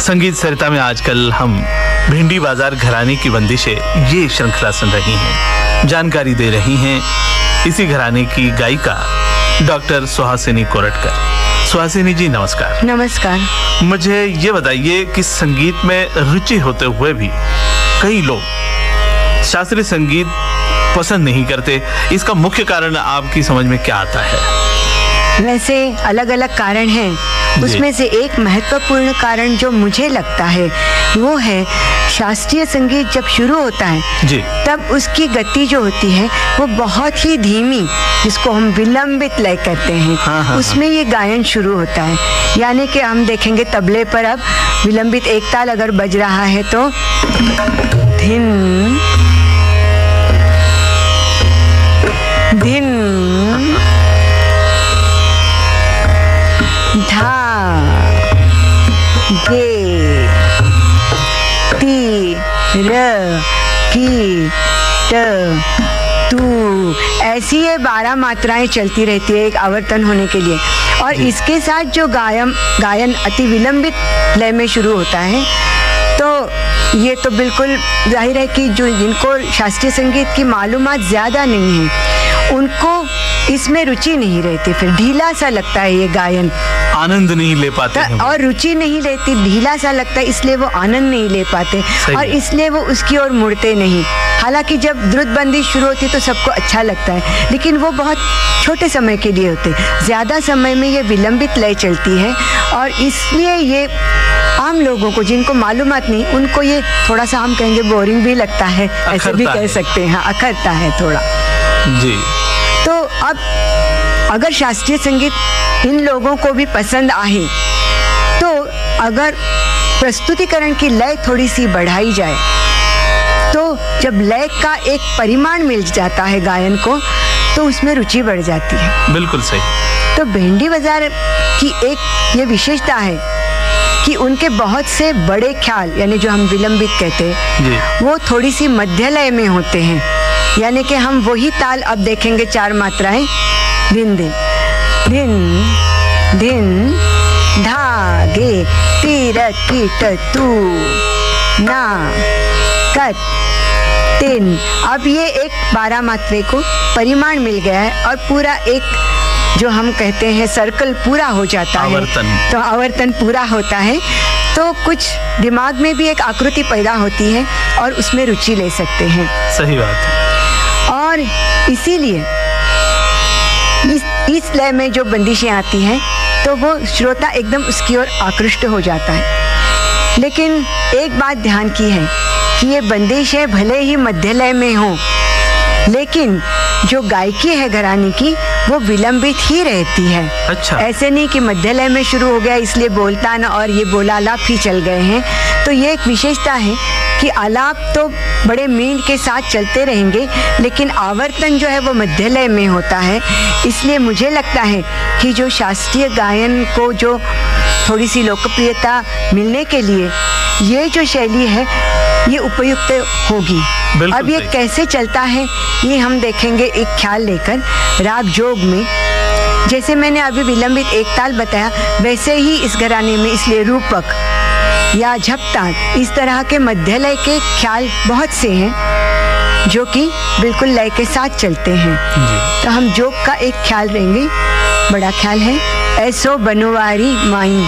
संगीत सरिता में आजकल हम भिंडी बाजार घराने की बंदिशें ये श्रृंखला सुन रही हैं। जानकारी दे रही हैं इसी घराने की गायिका डॉक्टर सुहासिनी कोरटकर। सुहासिनी जी नमस्कार। नमस्कार। मुझे ये बताइए कि संगीत में रुचि होते हुए भी कई लोग शास्त्रीय संगीत पसंद नहीं करते, इसका मुख्य कारण आपकी समझ में क्या आता है? वैसे अलग अलग कारण हैं, उसमें से एक महत्वपूर्ण कारण जो मुझे लगता है वो है शास्त्रीय संगीत जब शुरू होता है जी, तब उसकी गति जो होती है वो बहुत ही धीमी, जिसको हम विलंबित लय कहते हैं। हाँ, उसमें ये गायन शुरू होता है। यानी कि हम देखेंगे तबले पर अब विलंबित एक ताल अगर बज रहा है तो धिन धिन धा गे ती र की ट तू, ऐसी ये 12 मात्राएं चलती रहती है एक आवर्तन होने के लिए। और इसके साथ जो गायन अति विलंबित लय में शुरू होता है, तो ये तो बिल्कुल जाहिर है कि जो जिनको शास्त्रीय संगीत की मालूमात ज़्यादा नहीं है उनको इसमें रुचि नहीं रहती, फिर ढीला सा लगता है ये गायन, आनंद नहीं ले पाते हैं और रुचि नहीं लेती, ढीला सा लगता है, इसलिए वो आनंद नहीं ले पाते और इसलिए वो उसकी ओर मुड़ते नहीं। हालांकि जब द्रुतबंदी शुरू होती तो सबको अच्छा लगता है, लेकिन वो बहुत छोटे समय के लिए होते, ज़्यादा समय में ये विलंबित लय चलती है और इसलिए ये आम लोगों को जिनको मालूमात नहीं उनको ये थोड़ा सा हम कहेंगे बोरिंग भी लगता है, ऐसे भी कह सकते हैं, अखरता है थोड़ा जी। तो अब अगर शास्त्रीय संगीत इन लोगों को भी पसंद आए तो अगर प्रस्तुतिकरण की लय थोड़ी सी बढ़ाई जाए तो जब लय का एक परिमाण मिल जाता है गायन को तो उसमें रुचि बढ़ जाती है। बिल्कुल सही। तो भिंडी बाजार की एक ये विशेषता है कि उनके बहुत से बड़े ख्याल यानी जो हम विलंबित कहते हैं वो थोड़ी सी मध्य लय में होते हैं। यानी कि हम वही ताल अब देखेंगे 4 मात्राएं, धिन धिन धिन धिन धागे तीर कीट तू ना कत तिन। अब ये एक 12 मात्रे को परिमाण मिल गया है और पूरा एक जो हम कहते हैं सर्कल पूरा हो जाता है, तो आवर्तन पूरा होता है, तो कुछ दिमाग में भी एक आकृति पैदा होती है और उसमें रुचि ले सकते हैं। सही बात है। और इसीलिए इस लय में जो बंदिशें आती हैं तो वो श्रोता एकदम उसकी ओर आकृष्ट हो जाता है। लेकिन एक बात ध्यान की है कि ये बंदिशें भले ही मध्य लय में हो, लेकिन जो गायकी है घराने की वो विलंबित ही रहती है। अच्छा। ऐसे नहीं कि मध्य लय में शुरू हो गया इसलिए बोलता न और ये बोलालाप ही चल गए हैं। तो ये एक विशेषता है कि आलाप तो बड़े मींड के साथ चलते रहेंगे, लेकिन आवर्तन जो है वो मध्य लय में होता है। इसलिए मुझे लगता है कि जो शास्त्रीय गायन को जो थोड़ी सी लोकप्रियता मिलने के लिए ये जो शैली है ये उपयुक्त होगी। अब ये कैसे चलता है ये हम देखेंगे एक ख्याल लेकर। राग जोग में जैसे मैंने अभी विलंबित एक ताल बताया, वैसे ही इस घराने में इसलिए रूपक या झपताल इस तरह के मध्य लय के ख्याल बहुत से हैं जो कि बिल्कुल लय के साथ चलते हैं। तो हम जोग का एक ख्याल लेंगे, बड़ा ख्याल है, ऐसो बनवारी माई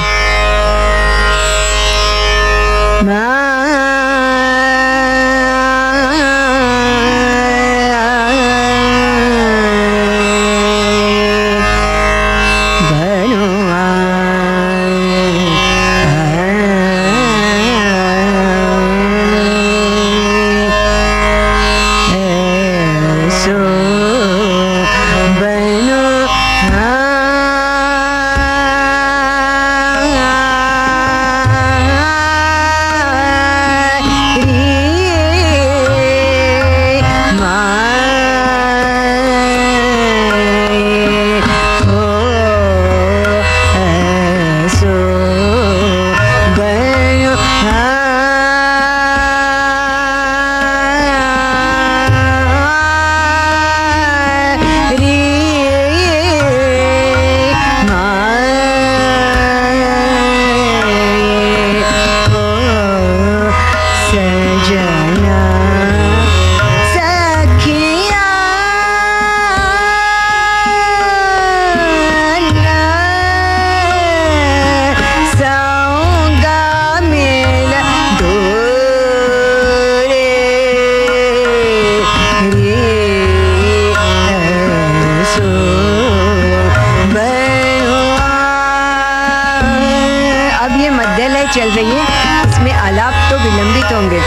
चल रही है, इसमें आलाप तो विलंबित होंगे।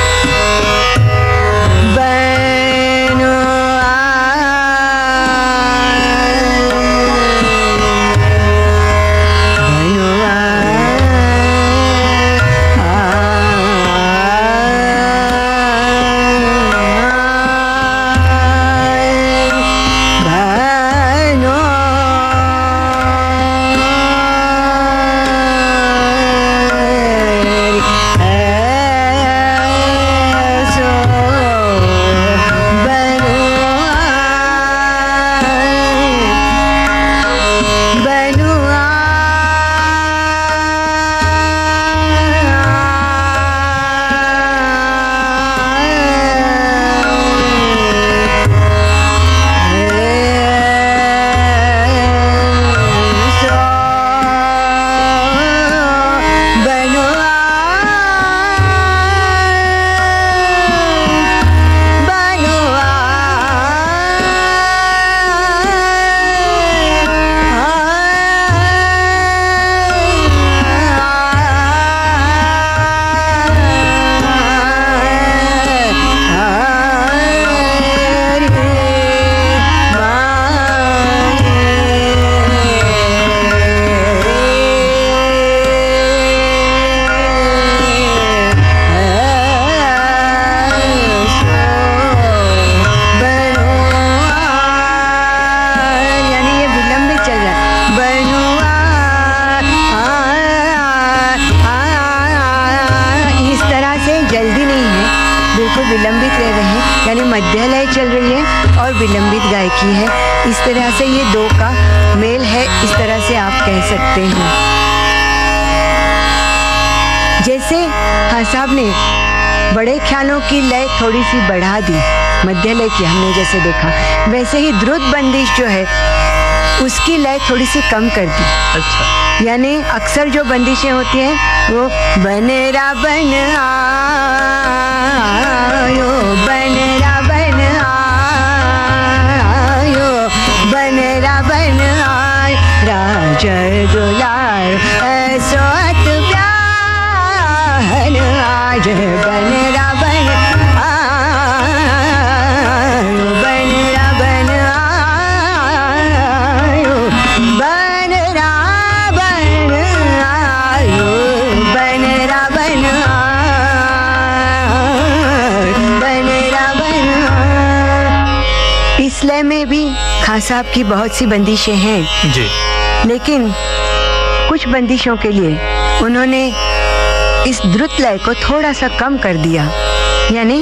विलंबित रह रहे हैं, यानी मध्य लय चल रही है और विलंबित गायकी है। इस तरह से ये दो का मेल है, इस तरह से आप कह सकते हैं। जैसे हाँ साहब ने बड़े ख्यालों की लय थोड़ी सी बढ़ा दी, मध्य लय की हमने जैसे देखा, वैसे ही द्रुत बंदिश जो है उसकी लय थोड़ी सी कम कर दी। अच्छा। यानी अक्सर जो बंदिशें होती हैं वो बनेरा बन आयो, बनेरा बन आयो, बनेरा बन आयो, राज दुलार सोत प्यार आज, बनेरा बन आयो, बनेरा बन आयो, बनेरा बन आयो, बनेरा बन आयो, बनेरा बन आयो। इस लय में भी खां साहब की बहुत सी बंदिशें हैं जी, लेकिन कुछ बंदिशों के लिए उन्होंने इस द्रुत लय को थोड़ा सा कम कर दिया, यानी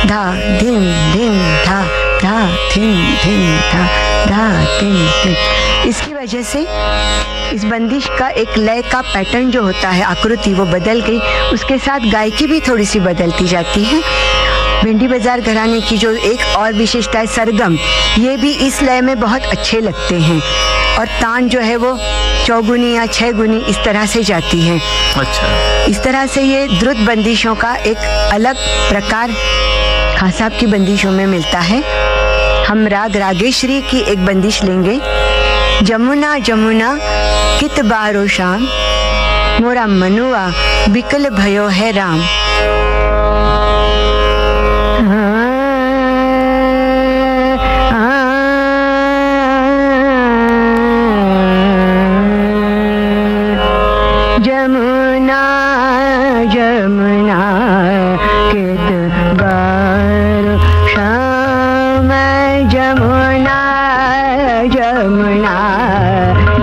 धा धिन धिन धा, धा धिन धिन धा, धा धिन धिन। इसकी वजह से इस बंदिश का एक लय का पैटर्न जो होता है, आकृति, वो बदल गई। उसके साथ गायकी भी थोड़ी सी बदलती जाती है। भिंडी बाजार घराने की जो एक और विशेषता है सरगम, ये भी इस लय में बहुत अच्छे लगते हैं और तान जो है वो चौगुनी या छह गुनी इस तरह से जाती है। अच्छा। इस तरह से ये द्रुत बंदिशों का एक अलग प्रकार खां साहब की बंदिशों में मिलता है। हम राग रागेश्वरी की एक बंदिश लेंगे। जमुना जमुना कित बारो शाम, मोरा मनुआ बिकल भयो है राम। जमुना जमुना कित बारो शाम, जमुना जमुना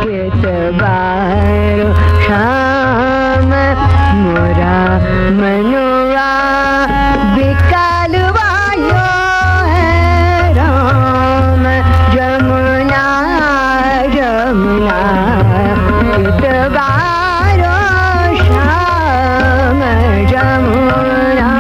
कित बारो शाम, मोरा मनुआ बिकल भयो है राम। जमुना जमुना कित बारो शाम, जमुना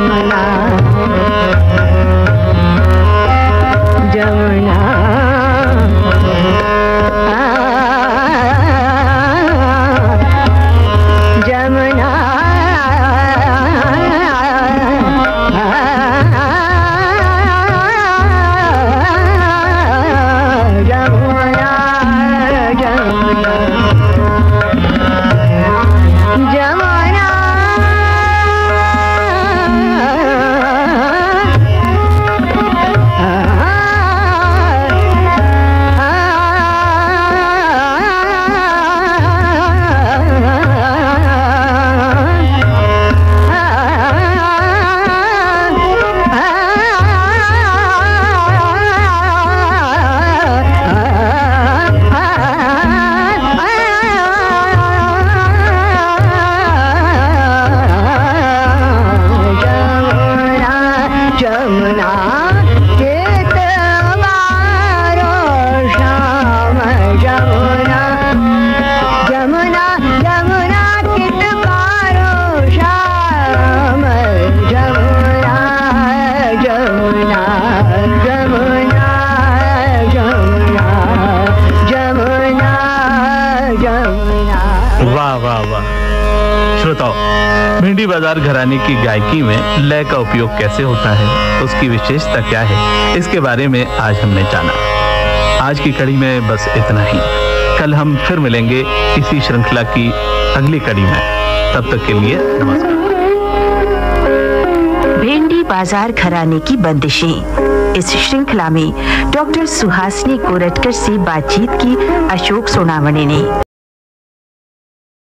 जमुना जमुना जमुना भिंडी बाजार घराने की गायकी में लय का उपयोग कैसे होता है, उसकी विशेषता क्या है, इसके बारे में आज हमने जाना। आज की कड़ी में बस इतना ही। कल हम फिर मिलेंगे इसी श्रृंखला की अगली कड़ी में। तब तक के लिए नमस्कार। भिंडी बाजार घराने की बंदिशें, इस श्रृंखला में डॉक्टर सुहासिनी कोरटकर से बातचीत की अशोक सोनावणे ने।